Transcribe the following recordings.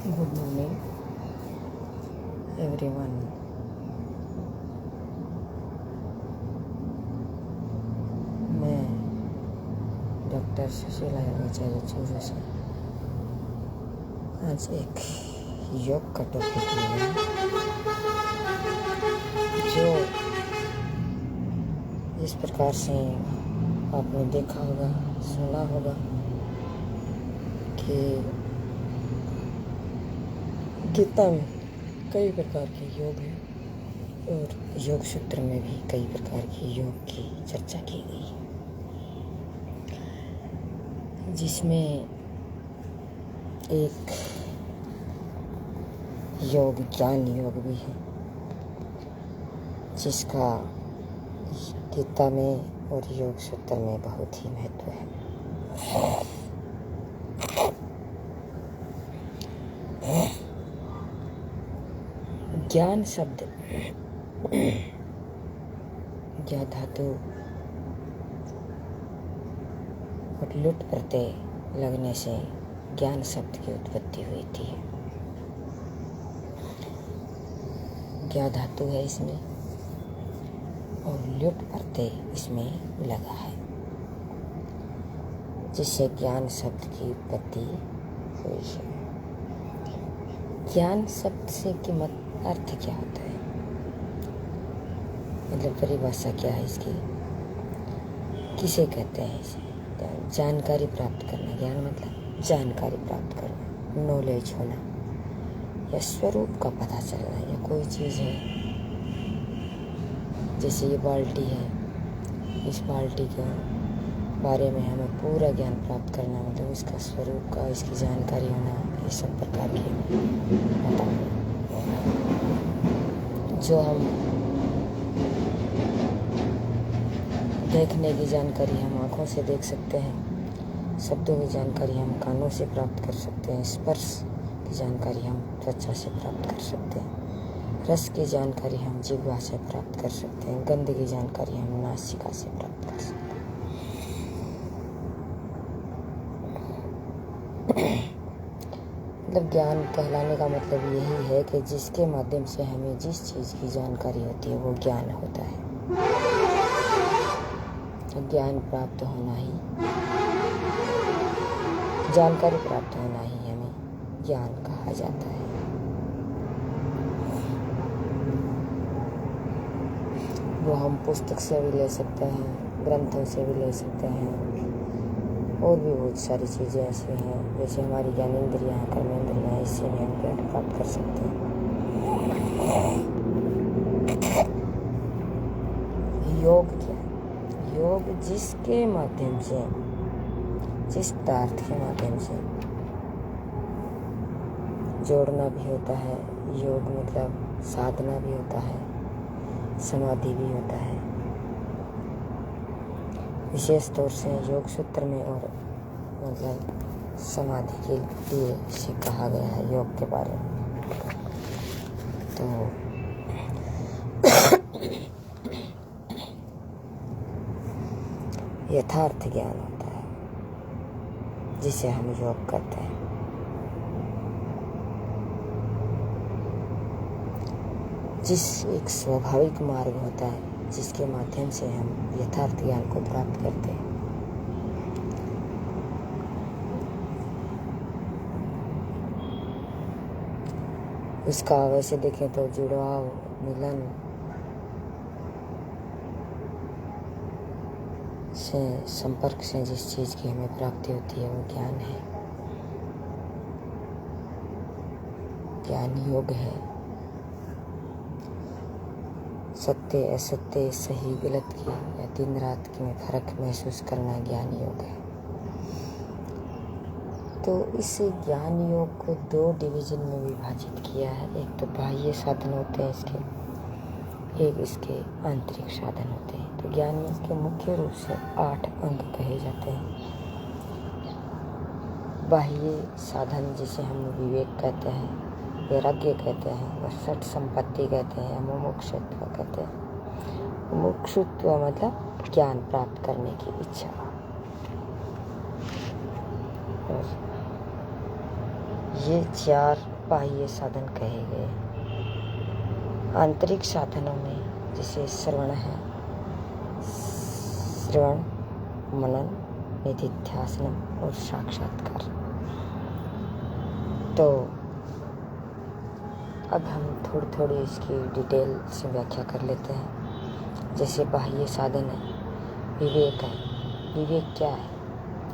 Good morning everyone. मैं doctor Sushila योगाचार्य Churu से आज एक योग का टॉपिक लिया जो इस प्रकार से आपने देखा होगा, सुना होगा कि गीता में कई प्रकार के योग हैं और योग सूत्र में भी कई प्रकार के योग की चर्चा की गई, जिसमें एक योग ज्ञान योग भी है, जिसका गीता में और योग सूत्र में बहुत ही महत्व है। ज्ञान शब्द ज्ञा धातु और लुट प्रत्यय लगने से ज्ञान शब्द की उत्पत्ति हुई थी। ज्ञा धातु है इसमें और लुट प्रत्यय इसमें लगा है, जिससे ज्ञान शब्द की उत्पत्ति हुई है। ज्ञान शब्द से कीमत अर्थ क्या होता है, मतलब परिभाषा क्या है इसकी, किसे कहते हैं इसे? जानकारी प्राप्त करना। ज्ञान मतलब जानकारी प्राप्त करना, नॉलेज होना या स्वरूप का पता चलना, या कोई चीज़ है जैसे ये बाल्टी है, इस बाल्टी के बारे में हमें पूरा ज्ञान प्राप्त करना, मतलब इसका स्वरूप का, इसकी जानकारी होना, ये सब प्रकार की होता है। जो हम देखने की जानकारी हम आँखों से देख सकते हैं, शब्दों की जानकारी हम कानों से प्राप्त कर सकते हैं, स्पर्श की जानकारी हम त्वचा से प्राप्त कर सकते हैं, रस की जानकारी हम जिह्वा से प्राप्त कर सकते हैं, गंध की जानकारी हम नासिका से प्राप्त कर सकते हैं। मतलब ज्ञान कहलाने का मतलब यही है कि जिसके माध्यम से हमें जिस चीज़ की जानकारी होती है वो ज्ञान होता है। तो ज्ञान प्राप्त होना ही, जानकारी प्राप्त होना ही हमें ज्ञान कहा जाता है। वो हम पुस्तक से भी ले सकते हैं, ग्रंथों से भी ले सकते हैं, और भी बहुत सारी चीज़ें ऐसी हैं जैसे हमारी ज्ञानेंद्रियाँ हैं, कर्मेंद्रियाँ, इससे भी हम ज्ञान प्राप्त कर सकते हैं। योग क्या है? योग जिसके माध्यम से, जिस पदार्थ के माध्यम से जोड़ना भी होता है, योग मतलब साधना भी होता है, समाधि भी होता है। विशेष तौर से योग सूत्र में और मतलब समाधि के लिए इसे कहा गया है योग के बारे में। तो यथार्थ ज्ञान होता है जिसे हम योग करते हैं। जिस एक स्वाभाविक मार्ग होता है जिसके माध्यम से हम यथार्थ ज्ञान को प्राप्त करते हैं। उसका वैसे देखें तो जुड़ाव, मिलन से, संपर्क से जिस चीज़ की हमें प्राप्ति होती है वो ज्ञान है, ज्ञान योग है। सत्य असत्य, सही गलत की या दिन रात की में फर्क महसूस करना ज्ञान योग है। तो इस ज्ञान योग को 2 डिवीजन में विभाजित किया है। एक तो बाह्य साधन होते हैं इसके, एक इसके आंतरिक साधन होते हैं। तो ज्ञान में इसके मुख्य रूप से 8 अंग कहे जाते हैं। बाह्य साधन जिसे हम विवेक कहते हैं, वैराग्य कहते हैं, और षट संपत्ति कहते हैं, मुमुक्षुत्व कहते हैं। मुमुक्षुत्व मतलब ज्ञान प्राप्त करने की इच्छा। और ये 4 बाह्य साधन कहे गए। आंतरिक साधनों में जैसे श्रवण है, श्रवण, मनन, निधिध्यासनम और साक्षात्कार। तो अब हम थोड़ी थोड़ी इसकी डिटेल से व्याख्या कर लेते हैं। जैसे बाह्य साधन है, विवेक है। विवेक क्या है?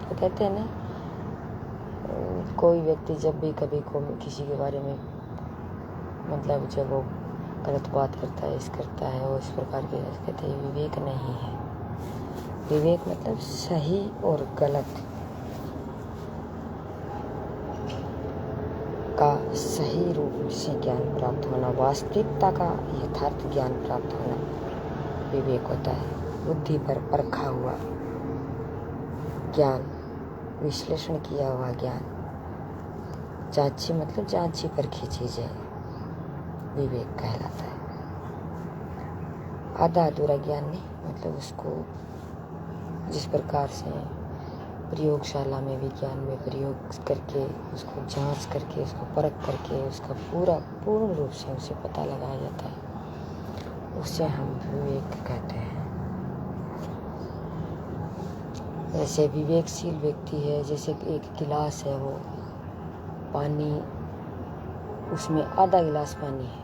तो कहते हैं ना, कोई व्यक्ति जब भी कभी को किसी के बारे में मतलब जब वो गलत बात करता है, इस करता है, वो इस प्रकार के कहते हैं विवेक नहीं है। विवेक मतलब सही और गलत का सही रूप से ज्ञान प्राप्त होना, वास्तविकता का यथार्थ ज्ञान प्राप्त होना विवेक होता है। बुद्धि पर परखा हुआ ज्ञान, विश्लेषण किया हुआ ज्ञान, जांची मतलब जांची परखी चीजें विवेक कहलाता है। आधा अधूरा ज्ञान नहीं, मतलब उसको जिस प्रकार से प्रयोगशाला में विज्ञान में प्रयोग करके उसको जांच करके उसको परख करके उसका पूर्ण रूप से उसे पता लगाया जाता है, उसे हम विवेक कहते हैं। ऐसे विवेकशील व्यक्ति है, जैसे एक गिलास है, वो पानी, उसमें आधा गिलास पानी है,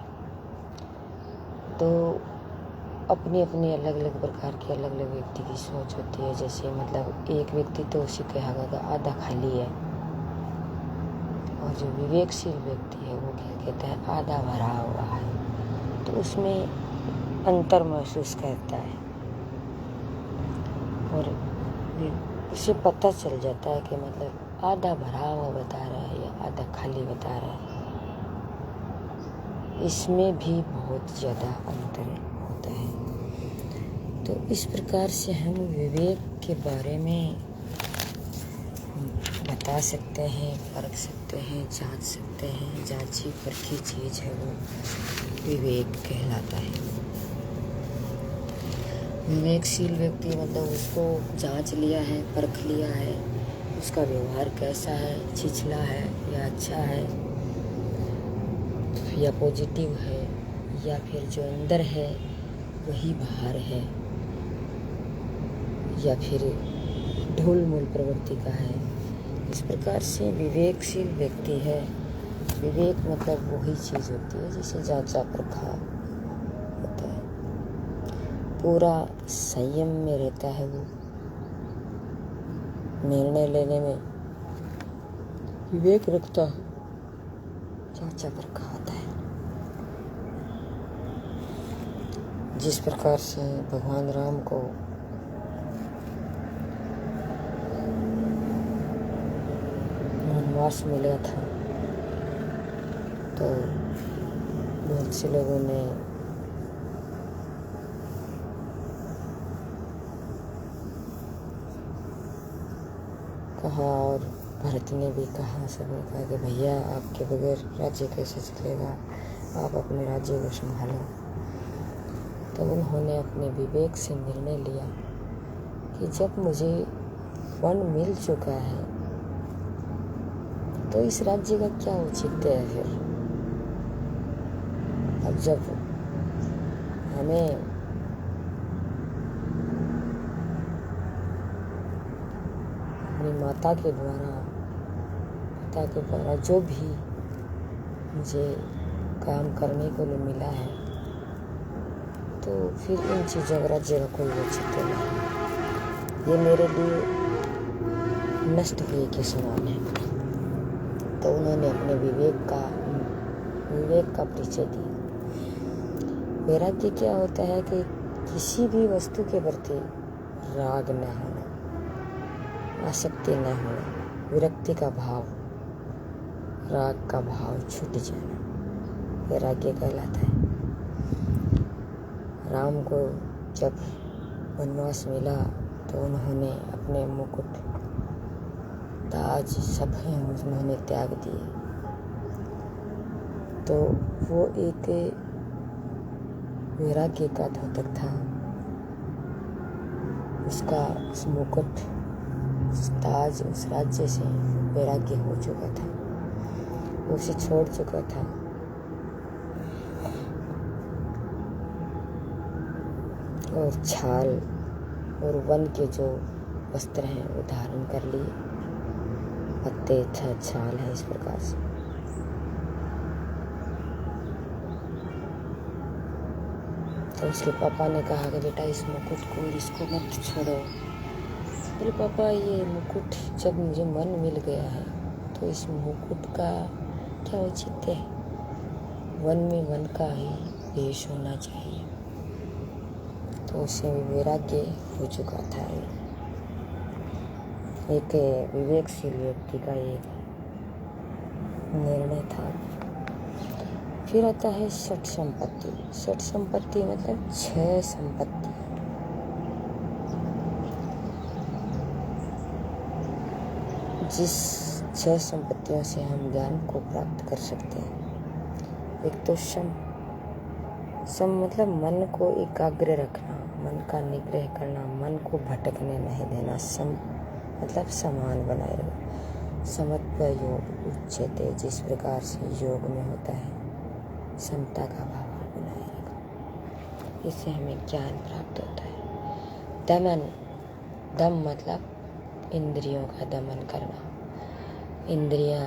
तो अपनी अपनी अलग अलग प्रकार की अलग अलग व्यक्ति की सोच होती है। जैसे मतलब एक व्यक्ति तो उसे कहेगा कि आधा खाली है, और जो विवेकशील व्यक्ति है वो क्या कहता है आधा भरा हुआ है, तो उसमें अंतर महसूस करता है और उसे पता चल जाता है कि मतलब आधा भरा हुआ बता रहा है या आधा खाली बता रहा है। इसमें भी बहुत ज़्यादा अंतर होता है। तो इस प्रकार से हम विवेक के बारे में बता सकते हैं, परख सकते हैं, जांच सकते हैं। जांची परखी चीज़ है वो विवेक कहलाता है। विवेकशील व्यक्ति मतलब उसको जांच लिया है, परख लिया है, उसका व्यवहार कैसा है, छिछला है या अच्छा है या पॉजिटिव है, या फिर जो अंदर है वही बाहर है, या फिर ढोल-मोल प्रवृत्ति का है। इस प्रकार से विवेकशील व्यक्ति है। विवेक मतलब वही चीज़ होती है जिसे जांचा परखा होता है, पूरा संयम में रहता है वो। निर्णय लेने में विवेक रखता है, जांचा परखा होता है। जिस प्रकार से भगवान राम को वनवास मिला था, तो बहुत से लोगों ने कहा, और भरत ने भी कहा, सब ने कहा कि भैया आपके बगैर राज्य कैसे चलेगा, आप अपने राज्य को संभालो। तो उन्होंने अपने विवेक से निर्णय लिया कि जब मुझे वन मिल चुका है तो इस राज्य का क्या औचित्य है फिर। अब जब हमें अपनी माता के द्वारा, पिता के द्वारा जो भी मुझे काम करने को मिला है, तो फिर इन चीज़ों का राज्य का कोई औचित्य नहीं, ये मेरे लिए नष्ट हुए के समान है। तो उन्होंने अपने विवेक का परिचय दिया। वैराग्य क्या होता है कि किसी भी वस्तु के प्रति राग न होना, आसक्ति न होना, विरक्ति का भाव, राग का भाव छूट जाना, वैराग्य कहलाता है। राम को जब वनवास मिला तो उन्होंने अपने मुकुट, ताज सब हैं उन्होंने त्याग दिए। तो वो एक वैराग्य का द्योतक था। उसका उस मुकुट, उस ताज, उस राज्य से वैराग्य हो चुका था। वो उसे छोड़ चुका था। और छाल और वन के जो वस्त्र हैं वो धारण कर लिए, पत्ते छाल है इस प्रकार से। तो उसके पापा ने कहा कि बेटा इस मुकुट को, इसको मत छोड़ो। बोले पापा ये मुकुट जब मुझे मन मिल गया है तो इस मुकुट का क्या औचित्य है? वन में वन का ही वेश होना चाहिए। तो उसे वैराग्य हो चुका था। एक विवेकशील व्यक्ति का एक निर्णय था। फिर आता है षट संपत्ति। षट संपत्ति मतलब 6 संपत्ति। जिस 6 संपत्तियों से हम ज्ञान को प्राप्त कर सकते हैं। एक तो सम मतलब मन को एकाग्र रखना, मन का निग्रह करना, मन को भटकने नहीं देना। सम मतलब समान बनाए रखना। समत्व योग उच्चते, जिस प्रकार से योग में होता है समता का भाव बनाए रखना। इससे हमें ज्ञान प्राप्त होता है। दमन, दम मतलब इंद्रियों का दमन करना। इंद्रियां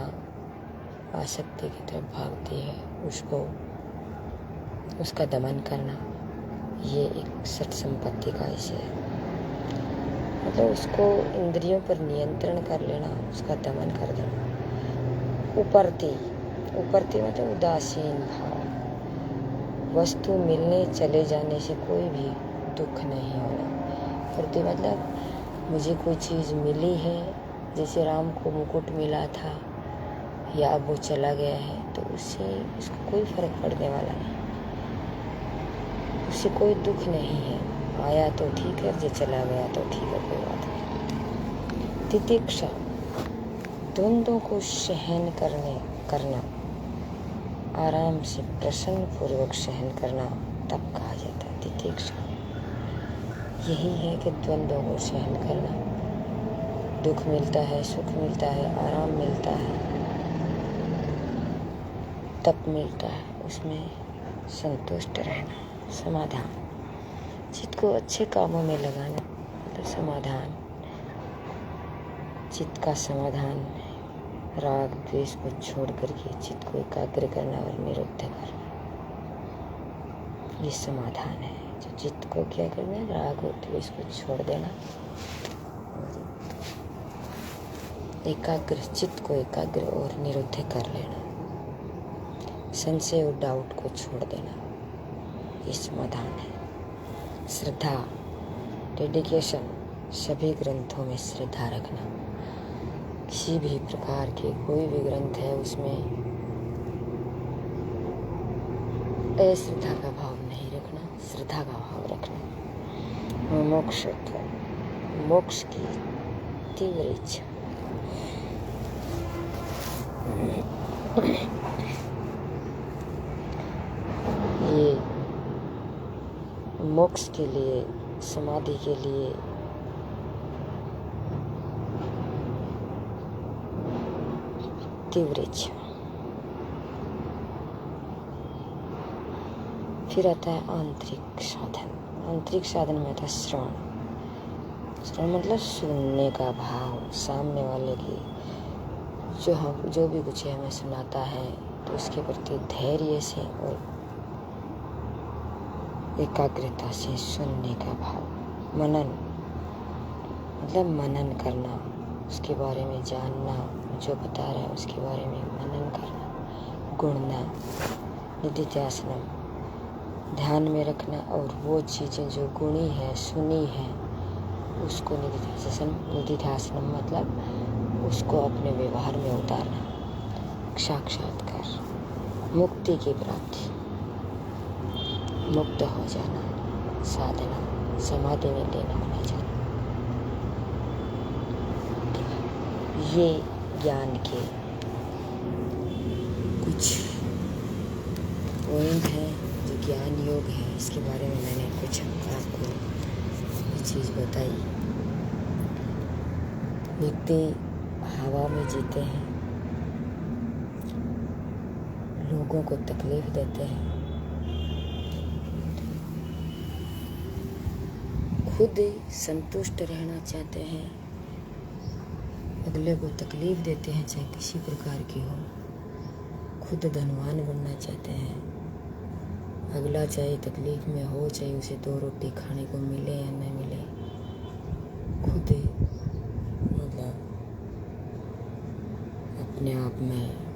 आसक्ति की तरफ भागती है, उसका दमन करना, ये एक सत संपत्ति का हिस्सा है। मतलब उसको इंद्रियों पर नियंत्रण कर लेना, उसका दमन कर देना। उपरति मतलब उदासीन भाव। वस्तु मिलने चले जाने से कोई भी दुख नहीं होना। उपरति मतलब मुझे कोई चीज़ मिली है, जैसे राम को मुकुट मिला था या अब वो चला गया है, तो उससे उसको कोई फर्क पड़ने वाला नहीं, उससे कोई दुख नहीं है। आया तो ठीक है, जो चला गया तो ठीक है, कोई बात नहीं। तितिक्षा, द्वंद्वों को सहन करना, आराम से प्रसन्न पूर्वक सहन करना, तब कहा जाता है तितिक्षा। यही है कि द्वंद्वों को सहन करना। दुख मिलता है, सुख मिलता है, आराम मिलता है, तप मिलता है, उसमें संतुष्ट रहना। समाधान, चित्त को अच्छे कामों में लगाना मतलब समाधान। चित्त का समाधान, राग द्वेष को छोड़ करके चित्त को एकाग्र करना और निरुद्ध करना, ये समाधान है। जो चित्त को क्या करना है, राग और द्वेष को छोड़ देना, एकाग्र चित्त को एकाग्र और निरुद्ध कर लेना, संशय और डाउट को छोड़ देना, ये समाधान है। श्रद्धा, डेडिकेशन, सभी ग्रंथों में श्रद्धा रखना। किसी भी प्रकार के कोई भी ग्रंथ है उसमें अश्रद्धा का भाव नहीं रखना, श्रद्धा का भाव रखना। मोक्ष की तीव्र इच्छा। ये मोक्ष के लिए, समाधि के लिए तीव्र इच्छा। फिर आता है आंतरिक साधन। आंतरिक साधन में आता है श्रवण मतलब सुनने का भाव। सामने वाले की जो भी कुछ हमें सुनाता है तो उसके प्रति धैर्य से और एकाग्रता से सुनने का भाव। मनन मतलब मनन करना, उसके बारे में जानना, जो बता रहा है उसके बारे में मनन करना। गुणना, निधिध्यासनम, ध्यान में रखना और वो चीज़ें जो गुणी है, सुनी है, उसको निधिध्यासनम मतलब उसको अपने व्यवहार में उतारना। साक्षात्कार, मुक्ति की प्राप्ति, मुक्त हो जाना। साधना, समाधि में लीन होना जाना। ये ज्ञान के कुछ पॉइंट है जो ज्ञान योग है। इसके बारे में मैंने कुछ आपको ये चीज़ बताई। व्यक्ति हवा में जीते हैं, लोगों को तकलीफ देते हैं, खुद संतुष्ट रहना चाहते हैं, अगले को तकलीफ देते हैं चाहे किसी प्रकार की हो, खुद धनवान बनना चाहते हैं, अगला चाहे तकलीफ में हो चाहे उसे 2 रोटी खाने को मिले या न मिले, खुद मतलब अपने आप में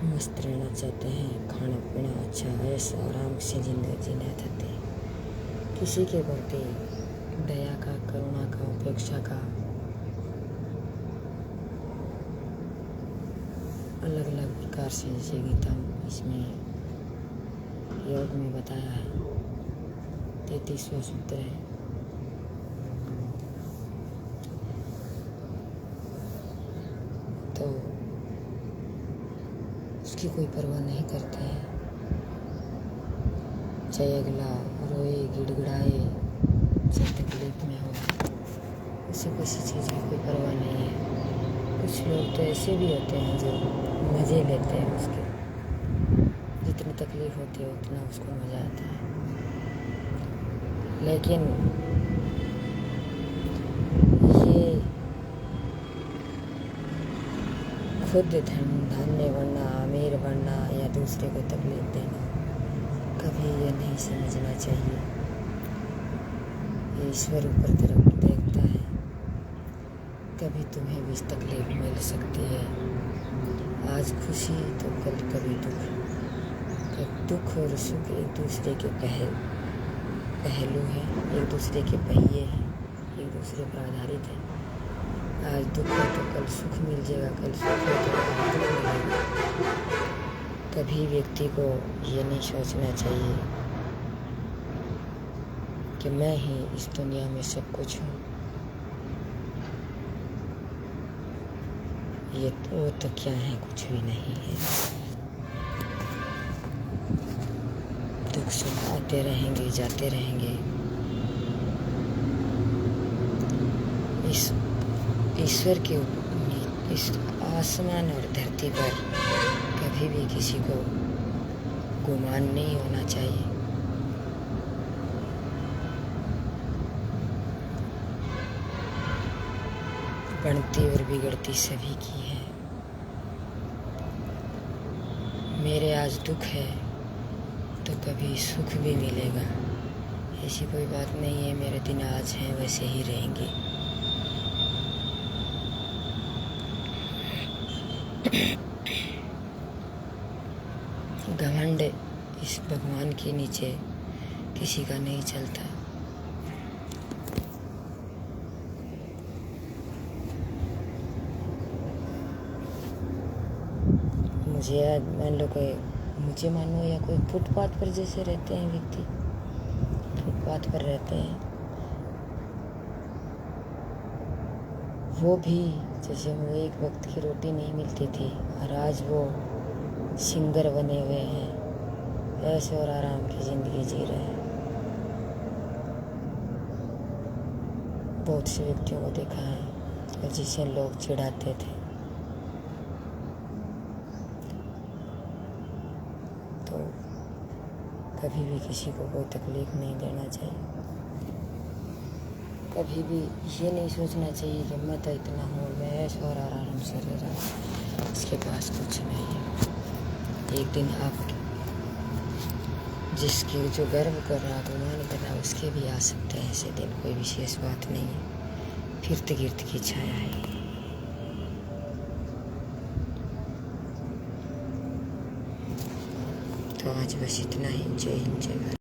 मस्त रहना चाहते हैं, खाना पीना अच्छा ऐसा आराम से जिंदगी जीना चाहते हैं, किसी के प्रति दया का, करुणा का, उपेक्षा का अलग अलग प्रकार से, जैसे गीता इसमें योग में बताया है, 33वां सूत्र है। तो उसकी कोई परवाह नहीं करते हैं, चाहे अगला रोए गिड़गिड़ाए चाहे तकलीफ में हो, उसे किसी चीज़ की कोई परवाह नहीं है। कुछ लोग तो ऐसे भी होते हैं जो मज़े लेते हैं उसके, जितनी तकलीफ होती है उतना उसको मज़ा आता है, लेकिन ये खुद धन्य बनना, अमीर बनना या दूसरे को तकलीफ देना कभी ये नहीं समझना चाहिए। ईश्वर ऊपर तरफ देखता है, कभी तुम्हें भी तकलीफ मिल सकती है, आज खुशी तो कल कभी दुख। दुख और सुख एक दूसरे के पहलू हैं, एक दूसरे के पहिए हैं, एक दूसरे पर आधारित है। आज दुख है तो कल सुख मिल जाएगा, कल सुख है तो आज दुख मिलेगा। कभी व्यक्ति को ये नहीं सोचना चाहिए कि मैं ही इस दुनिया में सब कुछ हूँ, ये वो तो क्या है, कुछ भी नहीं है। दुख सुख आते रहेंगे, जाते रहेंगे। इस ईश्वर के इस आसमान और धरती पर कभी भी किसी को गुमान नहीं होना चाहिए। बनती और बिगड़ती सभी की है। मेरे आज दुख है तो कभी सुख भी मिलेगा, ऐसी कोई बात नहीं है। मेरे दिन आज हैं वैसे ही रहेंगे। घमंड इस भगवान के नीचे किसी का नहीं चलता। मुझे मानो या कोई फुटपाथ पर जैसे रहते हैं व्यक्ति, फुटपाथ पर रहते हैं, वो भी जैसे वो एक वक्त की रोटी नहीं मिलती थी और आज वो सिंगर बने हुए हैं, ऐसे और आराम की ज़िंदगी जी रहे हैं। बहुत से व्यक्तियों को देखा है जिसे लोग चिढ़ाते थे, तो कभी भी किसी को कोई तकलीफ नहीं देना चाहिए। कभी भी ये नहीं सोचना चाहिए कि मैं तो इतना हूँ, मैं ऐसा और आराम से रह रहा हूँ, इसके पास कुछ नहीं है। एक दिन आप जिसके जो गर्व कर रहा, गुमान कर रहा, उसके भी आ सकते हैं ऐसे दिन, कोई विशेष बात नहीं है। फिरत गिरत की छाया है। तो आज बस इतना ही। जय हिंद, जय भारत।